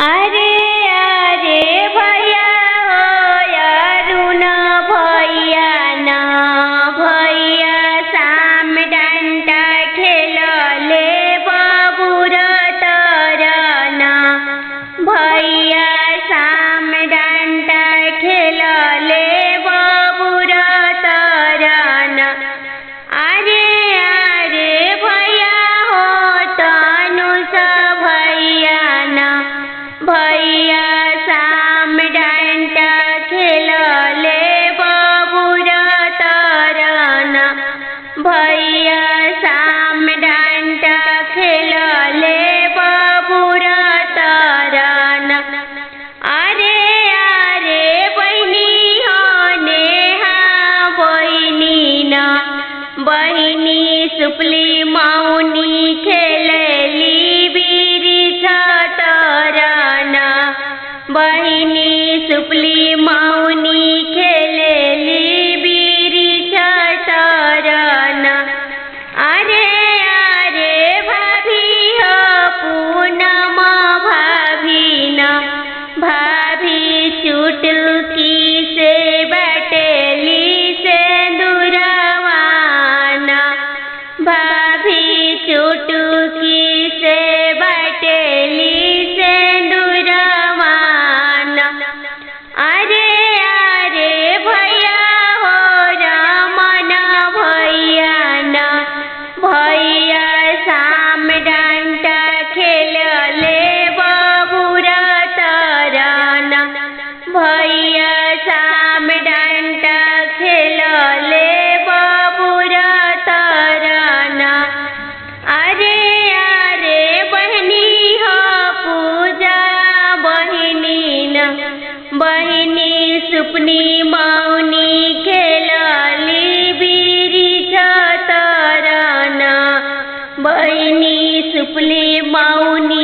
अरे अरे भैया हो अरुण भैया ना भैया साम डंटा खेलले बबुर तरना भैया साम डंटा खेलले बबुर तरना अरे अरे भैया हो तनुष भैया ना भैया साम डंटा खेलले बबुर तरना भैया साम डंटा खेलले बबुर तरना अरे अरे बहिनी हो नेहा बहिनी ना बहिनी सुपली मौनी खेलली बिरिछ तरना बहिनी सुपली मौनी खेलली बिरिछ तरना अरे अरे भाभी हो पूनम भाभी ना भाभी चुटकी से बटेली से दुरवाना भाभी चुटकी से बटेली से दुरवाना अरे अरे भैया हो रमन भैया ना भैया साम डंटा खेलले बबुर तरना भैया साम डंटा खेलले बबुर तरना अरे अरे बहिनी हो पूजा बहिनी ना बहिनी सुपनी मौनी खेलली बिरिछ तरना बहिनी सुपली मौनी